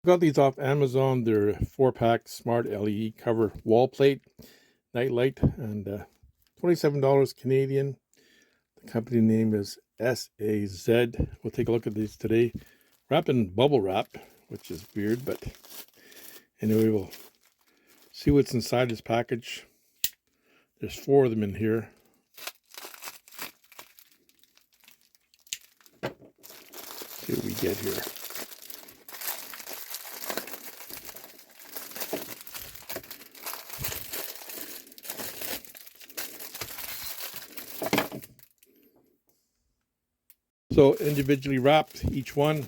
Got these off Amazon. They're 4-pack smart LED cover wall plate, night light, and $27 Canadian. The company name is SAZ. We'll take a look at these today. Wrapped in bubble wrap, which is weird, but anyway, we'll see what's inside this package. There's 4 of them in here. Let's see what we get here. So individually wrapped, each one.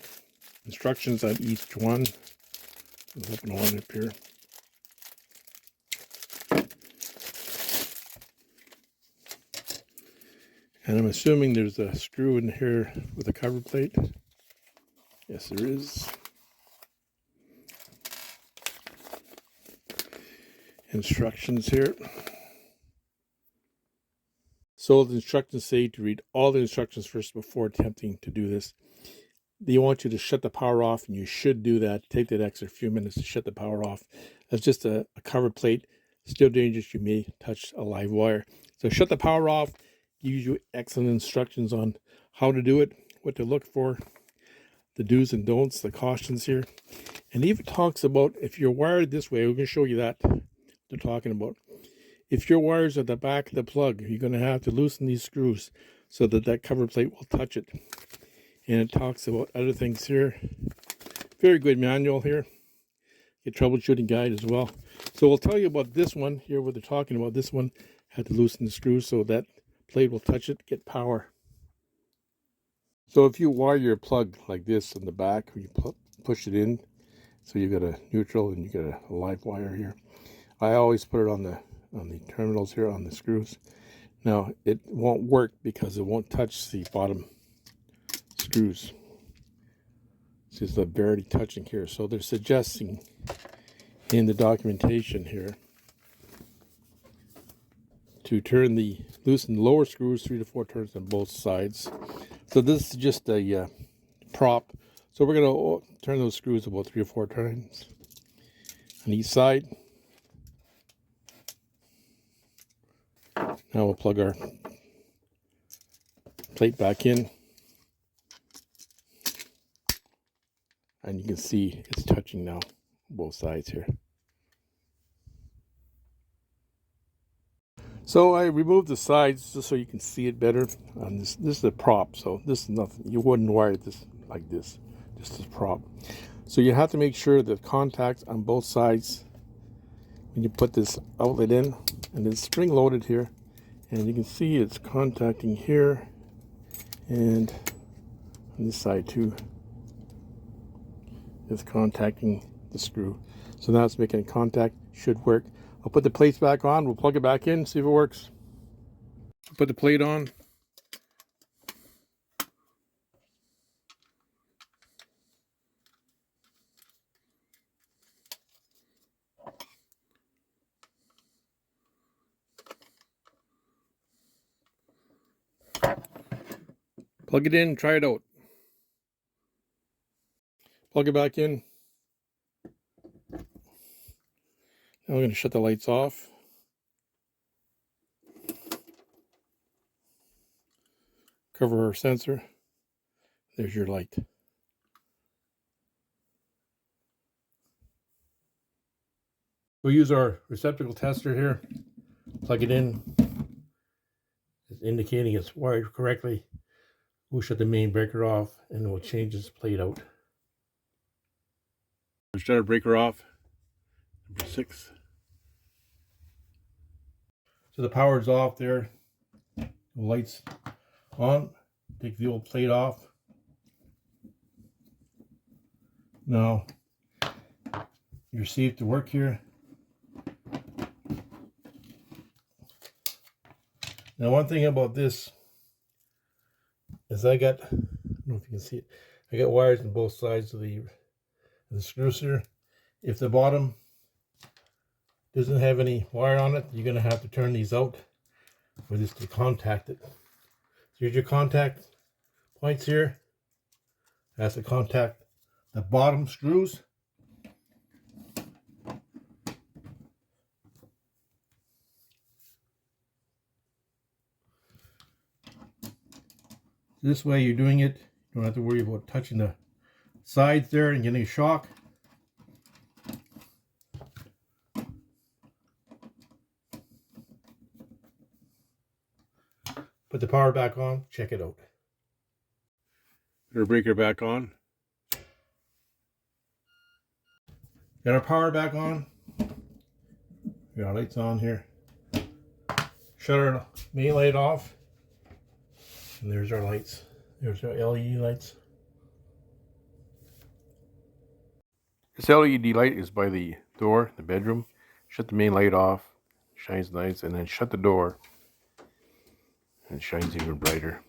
Instructions on each one. I'll open one up here. And I'm assuming there's a screw in here with a cover plate. Yes, there is. Instructions here. So the instructions say to read all the instructions first before attempting to do this. They want you to shut the power off, and you should do that. Take that extra few minutes to shut the power off. That's just a cover plate. Still dangerous. You may touch a live wire. So shut the power off. Gives you excellent instructions on how to do it, what to look for, the do's and don'ts, the cautions here. And even talks about if you're wired this way, we're going to show you that they're talking about. If your wires are at the back of the plug, you're going to have to loosen these screws so that that cover plate will touch it. And it talks about other things here. Very good manual here. Get troubleshooting guide as well. So we'll tell you about this one here, what they're talking about. This one had to loosen the screws so that plate will touch it, get power. So if you wire your plug like this in the back, you push it in, so you got a neutral and you got a live wire here. I always put it on the terminals here on the screws. Now it won't work because it won't touch the bottom screws. This is barely touching here. So they're suggesting in the documentation here to loosen the lower screws 3 to 4 turns on both sides. So this is just a prop. So we're going to turn those screws about 3 or 4 times on each side. Now we'll plug our plate back in. And you can see it's touching now, both sides here. So I removed the sides just so you can see it better. This is a prop, so this is nothing. You wouldn't wire this like this, just as a prop. So you have to make sure the contacts on both sides when you put this outlet in, and it's spring loaded here. And you can see it's contacting here and on this side too. It's contacting the screw. So now it's making contact, should work. I'll put the plates back on, we'll plug it back in, see if it works. Put the plate on. Plug it in, try it out. Plug it back in. Now we're going to shut the lights off. Cover our sensor. There's your light. We'll use our receptacle tester here. Plug it in. It's indicating it's wired correctly. We'll shut the main breaker off and we'll change this plate out. We'll shut our breaker off. Number 6. So the power's off there. The light's on. Take the old plate off. Now you see it to work here. Now one thing about this is I don't know if you can see it, I got wires on both sides of the screws here. If the bottom doesn't have any wire on it, you're going to have to turn these out for this to contact it. So here's your contact points here. That's to contact the bottom screws. This way you're doing it, you don't have to worry about touching the sides there and getting a shock. Put the power back on, check it out. Put our breaker back on. Got our power back on. Got our lights on here. Shut our main light off. And there's our lights. There's our LED lights. This LED light is by the door, the bedroom. Shut the main light off. Shines nice. And then shut the door. And it shines even brighter.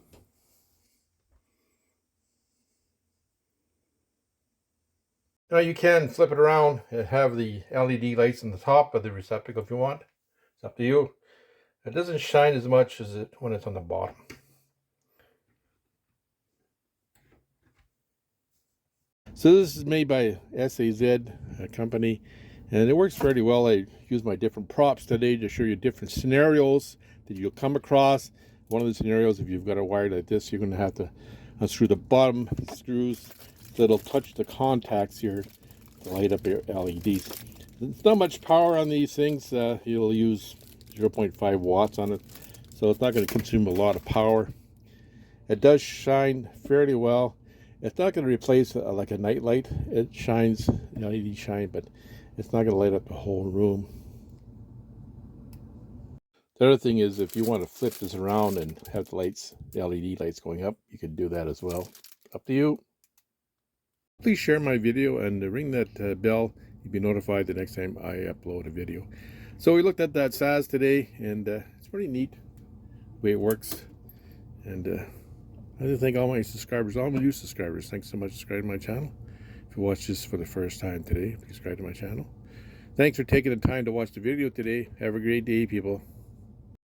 Now you can flip it around and have the LED lights on the top of the receptacle if you want. It's up to you. It doesn't shine as much as it when it's on the bottom. So this is made by SAZ, a company, and it works fairly well. I use my different props today to show you different scenarios that you'll come across. One of the scenarios, if you've got a wire like this, you're going to have to unscrew the bottom screws that'll touch the contacts here to light up your LEDs. There's not much power on these things. You'll use 0.5 watts on it, so it's not going to consume a lot of power. It does shine fairly well. It's not going to replace like a night light. It shines, LED shine, but it's not going to light up the whole room. The other thing is, if you want to flip this around and have the lights, the LED lights going up, you can do that as well. Up to you. Please share my video and ring that bell. You'll be notified the next time I upload a video. So we looked at that SAS today, and it's pretty neat the way it works. And I want to thank all my subscribers, all my new subscribers. Thanks so much for subscribing to my channel. If you watched this for the first time today, please subscribe to my channel. Thanks for taking the time to watch the video today. Have a great day, people.